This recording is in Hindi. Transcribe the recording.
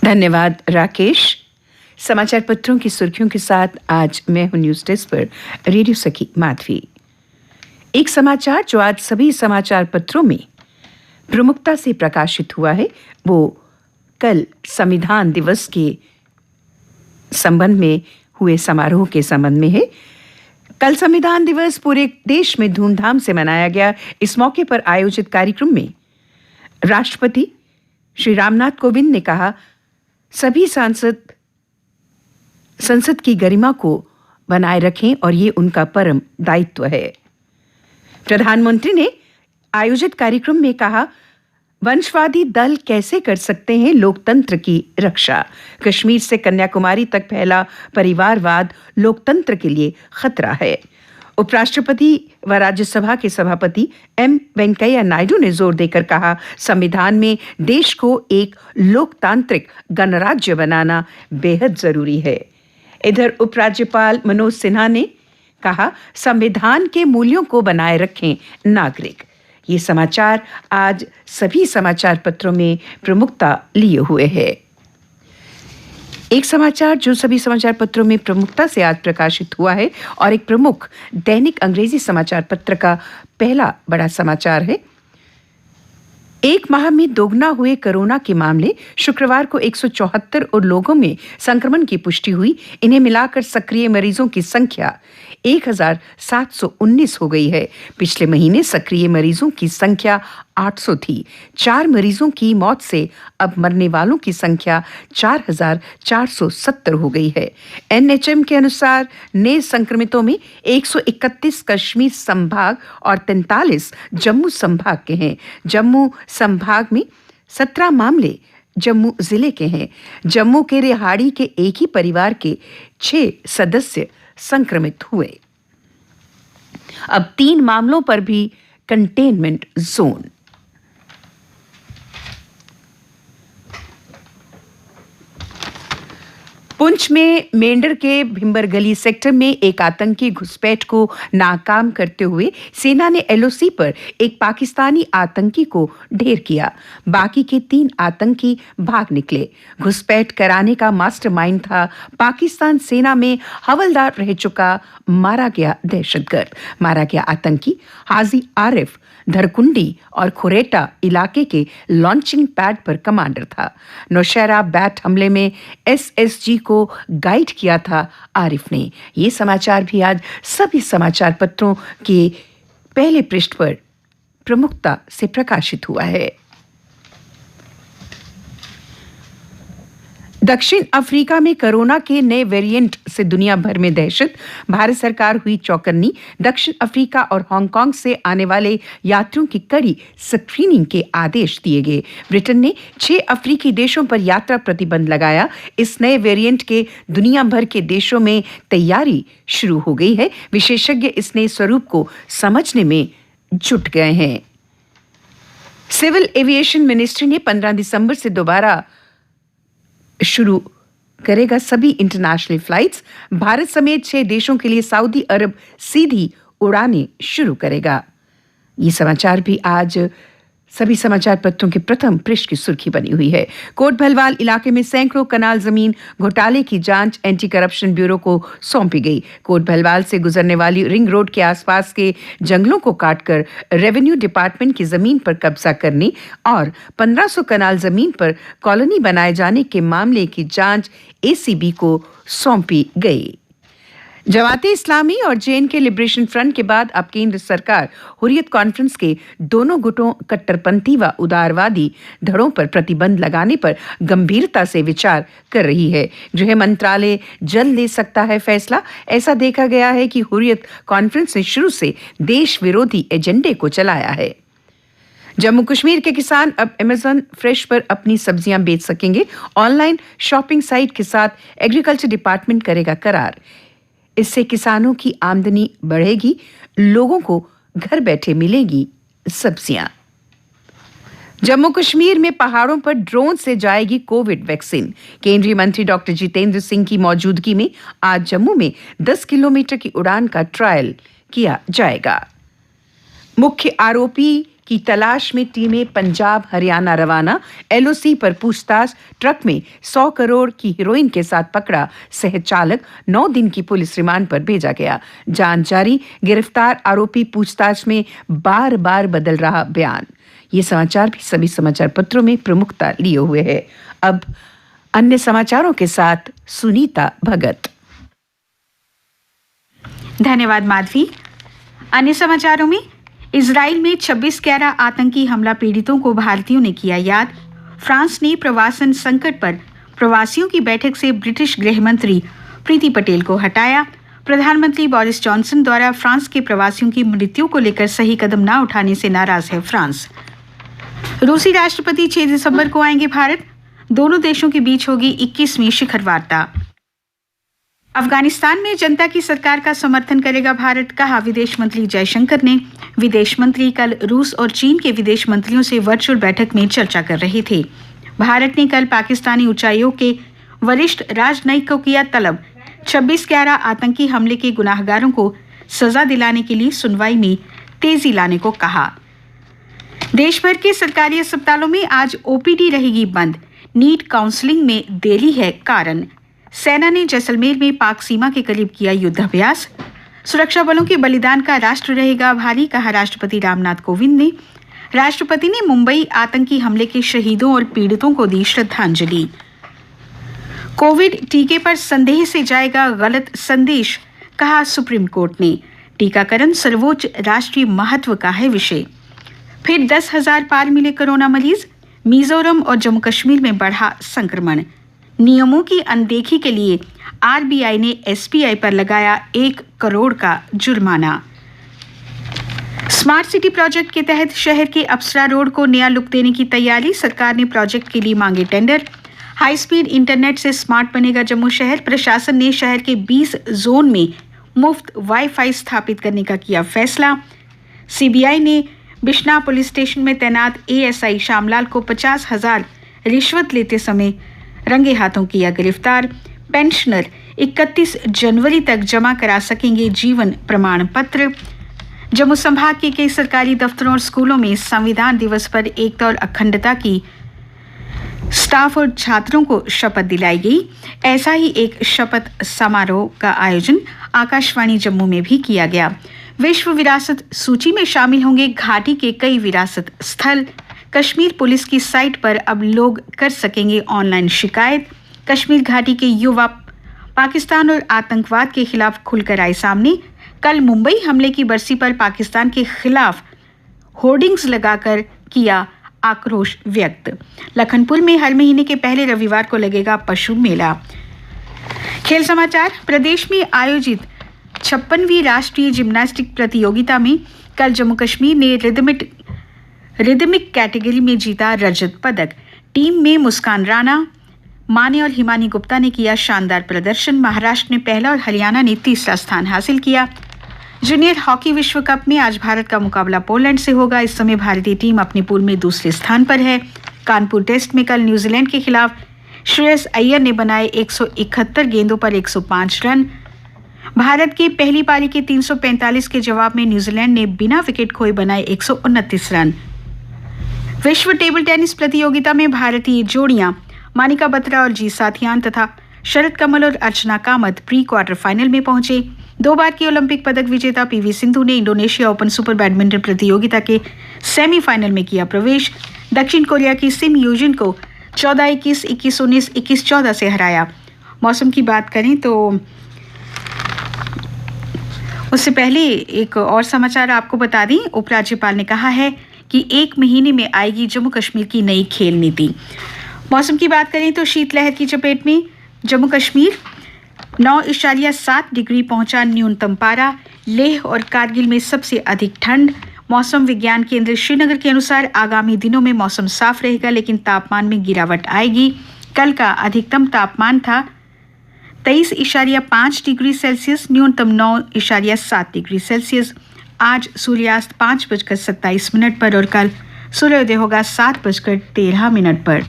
धन्यवाद राकेश। समाचार पत्रों की सुर्खियों के साथ आज मैं हूं न्यूज डेस्क पर रेडियो सखी माधवी। एक समाचार जो आज सभी समाचार पत्रों में प्रमुखता से प्रकाशित हुआ है वो कल संविधान दिवस के संबंध में हुए समारोह के संबंध में है। कल संविधान दिवस पूरे देश में धूमधाम से मनाया गया। इस मौके पर आयोजित कार्यक्रम में राष्ट्रपति श्री रामनाथ कोविंद ने कहा, सभी सांसद संसद की गरिमा को बनाए रखें और ये उनका परम दायित्व है। प्रधानमंत्री ने आयोजित कार्यक्रम में कहा, वंशवादी दल कैसे कर सकते हैं लोकतंत्र की रक्षा। कश्मीर से कन्याकुमारी तक फैला परिवारवाद लोकतंत्र के लिए खतरा है। उपराष्ट्रपति व राज्यसभा के सभापति एम वेंकैया नायडू ने जोर देकर कहा, संविधान में देश को एक लोकतांत्रिक गणराज्य बनाना बेहद जरूरी है। इधर उपराज्यपाल मनोज सिन्हा ने कहा, संविधान के मूल्यों को बनाए रखें नागरिक। ये समाचार आज सभी समाचार पत्रों में प्रमुखता लिए हुए है। एक समाचार जो सभी समाचार पत्रों में प्रमुखता से आज प्रकाशित हुआ है और एक प्रमुख दैनिक अंग्रेजी समाचार पत्र का पहला बड़ा समाचार है। एक माह में दोगुना हुए कोरोना के मामले। शुक्रवार को 174 और लोगों में संक्रमण की पुष्टि हुई। इन्हें मिलाकर सक्रिय मरीजों की संख्या 1719 हो गई है। पिछले महीने सक्रिय मरीजों की संख्या 800 थी। 4 मरीजों की मौत से अब मरने वालों की संख्या 4470 हो गई है। एनएचएम के अनुसार नए संक्रमितों में 131 कश्मीर संभाग और 43 जम्मू संभाग के हैं। जम्मू संभाग में 17 मामले जम्मू जिले के हैं। जम्मू के रेहाड़ी के एक ही परिवार के 6 सदस्य संक्रमित हुए। अब 3 मामलों पर भी कंटेनमेंट जोन। पुंछ में मेंढर के भिंबरगली सेक्टर में एक आतंकी घुसपैठ को नाकाम करते हुए सेना ने एलओसी पर एक पाकिस्तानी आतंकी को ढेर किया। बाकी के 3 आतंकी भाग निकले। घुसपैठ कराने का मास्टरमाइंड था पाकिस्तान सेना में हवलदार रह चुका मारा गया दहशतगर्द। मारा गया आतंकी हाजी आरिफ धरकुंडी और खुरेटा इलाके के लॉन्चिंग पैड पर कमांडर था। नौशहरा बैट हमले में एसएसजी को गाइड किया था आरिफ ने। ये समाचार भी आज सभी समाचार पत्रों के पहले पृष्ठ पर प्रमुखता से प्रकाशित हुआ है। दक्षिण अफ्रीका में कोरोना के नए वेरिएंट से दुनिया भर में दहशत। भारत सरकार हुई चौकन्नी। दक्षिण अफ्रीका और हांगकांग से आने वाले यात्रियों की कड़ी स्क्रीनिंग के आदेश दिए गए। ब्रिटेन ने 6 अफ्रीकी देशों पर यात्रा प्रतिबंध लगाया। इस नए वेरिएंट के दुनिया भर के देशों में तैयारी शुरू हो गई है। विशेषज्ञ इस नए स्वरूप को समझने में जुट गए हैं। सिविल एविएशन मिनिस्ट्री ने 15 दिसंबर से दोबारा शुरू करेगा सभी इंटरनेशनल फ्लाइट्स। भारत समेत 6 देशों के लिए सऊदी अरब सीधी उड़ानें शुरू करेगा। ये समाचार भी आज सभी समाचार पत्रों के प्रथम पृष्ठ की सुर्खी बनी हुई है। कोट भलवाल इलाके में सैकड़ों कनाल जमीन घोटाले की जांच एंटी करप्शन ब्यूरो को सौंपी गई। कोट भलवाल से गुजरने वाली रिंग रोड के आसपास के जंगलों को काटकर रेवेन्यू डिपार्टमेंट की जमीन पर कब्जा करने और 1500 कनाल जमीन पर कॉलोनी बनाए जाने के मामले की जांच एसीबी को सौंपी गई। जमाते इस्लामी और जेएनके लिबरेशन फ्रंट के बाद अब केंद्र सरकार हुर्रियत कॉन्फ्रेंस के दोनों गुटों कट्टरपंथी व उदारवादी धड़ों पर प्रतिबंध लगाने पर गंभीरता से विचार कर रही है। गृह मंत्रालय जल्द ले सकता है फैसला। ऐसा देखा गया है कि हुर्रियत कॉन्फ्रेंस ने शुरू से देश विरोधी एजेंडे को चलाया है। जम्मू कश्मीर के किसान अब अमेज़न फ्रेश पर अपनी सब्जियां बेच सकेंगे। ऑनलाइन शॉपिंग साइट के साथ एग्रीकल्चर डिपार्टमेंट करेगा करार। इससे किसानों की आमदनी बढ़ेगी, लोगों को घर बैठे मिलेगी सब्जियां। जम्मू कश्मीर में पहाड़ों पर ड्रोन से जाएगी कोविड वैक्सीन। केंद्रीय मंत्री डॉक्टर जितेंद्र सिंह की मौजूदगी में आज जम्मू में 10 किलोमीटर की उड़ान का ट्रायल किया जाएगा। मुख्य आरोपी की तलाश में टीमें पंजाब हरियाणा रवाना। एलओसी पर पूछताछ। ट्रक में 100 करोड़ की हेरोइन के साथ पकड़ा सह चालक। 9 दिन की पुलिस रिमांड पर भेजा गया। जांच जारी। गिरफ्तार आरोपी पूछताछ में बार बार बदल रहा बयान। ये समाचार भी सभी समाचार पत्रों में प्रमुखता लिए हुए है। अब अन्य समाचारों के साथ सुनीता भगत। धन्यवाद माधवी। अन्य समाचारों में इजराइल में 26/11 आतंकी हमला पीड़ितों को भारतीयों ने किया याद। फ्रांस ने प्रवासन संकट पर प्रवासियों की बैठक से ब्रिटिश गृह मंत्री प्रीति पटेल को हटाया। प्रधानमंत्री बोरिस जॉनसन द्वारा फ्रांस के प्रवासियों की मृत्यु को लेकर सही कदम न उठाने से नाराज है फ्रांस। रूसी राष्ट्रपति 6 दिसंबर को आएंगे भारत। दोनों देशों के बीच होगी 21वीं शिखर वार्ता। अफगानिस्तान में जनता की सरकार का समर्थन करेगा भारत, कहा विदेश मंत्री जयशंकर ने। विदेश मंत्री कल रूस और चीन के विदेश मंत्रियों से वर्चुअल बैठक में चर्चा कर रहे थे। भारत ने कल पाकिस्तानी उच्चायोग के वरिष्ठ राजनयिक को किया तलब। 26/11 आतंकी हमले के गुनाहगारों को सजा दिलाने के लिए सुनवाई में तेजी लाने को कहा। देश भर के सरकारी अस्पतालों में आज ओपीडी रहेगी बंद। नीट काउंसलिंग में देरी है कारण। सेना ने जैसलमेर में पाक सीमा के करीब किया युद्धाभ्यास। सुरक्षा बलों के बलिदान का राष्ट्र रहेगा आभारी, कहा राष्ट्रपति रामनाथ कोविंद ने। राष्ट्रपति ने मुंबई आतंकी हमले के शहीदों और पीड़ितों को दी श्रद्धांजलि। कोविड टीके पर संदेह से जाएगा गलत संदेश, कहा सुप्रीम कोर्ट ने। टीकाकरण सर्वोच्च राष्ट्रीय महत्व का है विषय। फिर 10,000 पार मिले कोरोना मरीज। मिजोरम और जम्मू कश्मीर में बढ़ा संक्रमण। नियमों की अनदेखी के लिए आरबीआई ने एसबीआई पर लगाया 1 करोड़ का जुर्माना। स्मार्ट सिटी प्रोजेक्ट के तहत शहर के अप्सरा रोड को नया लुक देने की तैयारी। सरकार ने प्रोजेक्ट के लिए मांगे टेंडर। हाई स्पीड इंटरनेट से स्मार्ट बनेगा जम्मू शहर। प्रशासन ने शहर के 20 जोन में मुफ्त वाईफाई स्थापित करने का किया फैसला। सीबीआई ने बिश्ना पुलिस स्टेशन में तैनात एएसआई श्यामलाल को 50,000 रिश्वत लेते समय रंगे हाथों किया गिरफ्तार। पेंशनर 31 जनवरी तक जमा करा सकेंगे जीवन प्रमाण पत्र। जम्मू संभाग के कई सरकारी दफ्तरों और स्कूलों में संविधान दिवस पर एकता और अखंडता की स्टाफ और छात्रों को शपथ दिलाई गई। ऐसा ही एक शपथ समारोह का आयोजन आकाशवाणी जम्मू में भी किया गया। विश्व विरासत सूची में शामिल होंगे घाटी के कई विरासत स्थल। कश्मीर पुलिस की साइट पर अब लोग कर सकेंगे ऑनलाइन शिकायत। कश्मीर घाटी के युवा पाकिस्तान और आतंकवाद के खिलाफ खुलकर आए सामने। कल मुंबई हमले की बरसी पर पाकिस्तान के खिलाफ होर्डिंग्स लगाकर किया आक्रोश व्यक्त। लखनपुर में हर महीने के पहले रविवार को लगेगा पशु मेला। खेल समाचार। प्रदेश में आयोजित 56वीं राष्ट्रीय जिम्नास्टिक प्रतियोगिता में कल जम्मू कश्मीर ने रिदमिक कैटेगरी में जीता रजत पदक। टीम में मुस्कान राणा, माने और हिमानी गुप्ता ने किया शानदार प्रदर्शन। महाराष्ट्र ने पहला और हरियाणा ने तीसरा स्थान हासिल किया। जूनियर हॉकी विश्व कप में आज भारत का मुकाबला पोलैंड से होगा। इस समय भारतीय टीम अपने पूल में दूसरे स्थान पर है। कानपुर टेस्ट में कल न्यूजीलैंड के खिलाफ श्रेयस अय्यर ने बनाए 171 गेंदों पर 105 रन। भारत की पहली पारी के 345 के जवाब में न्यूजीलैंड ने बिना विकेट खोए बनाए 129 रन। विश्व टेबल टेनिस प्रतियोगिता में भारतीय जोड़ियां मानिका बत्रा और जी साथियान तथा शरद कमल और अर्चना कामत प्री क्वार्टर फाइनल में पहुंचे। 2 बार की ओलंपिक पदक विजेता पीवी सिंधु ने इंडोनेशिया ओपन सुपर बैडमिंटन प्रतियोगिता के सेमीफाइनल में किया प्रवेश। दक्षिण कोरिया की सिम यूजिन को 14-21, 21-19, 21-14 से हराया। मौसम की बात करें तो उससे पहले एक और समाचार आपको बता दें। उपराज्यपाल ने कहा है कि 1 महीने में आएगी जम्मू कश्मीर की नई खेल नीति। मौसम की बात करें तो शीतलहर की चपेट में जम्मू कश्मीर। 9.7 डिग्री पहुंचा न्यूनतम पारा। लेह और कारगिल में सबसे अधिक ठंड। मौसम विज्ञान केंद्र श्रीनगर के अनुसार आगामी दिनों में मौसम साफ रहेगा, लेकिन तापमान में गिरावट आएगी। कल का अधिकतम तापमान था 23.5 डिग्री सेल्सियस, न्यूनतम 9.7 डिग्री सेल्सियस। आज सूर्यास्त 5:27 पर और कल सूर्योदय होगा 7:13 पर।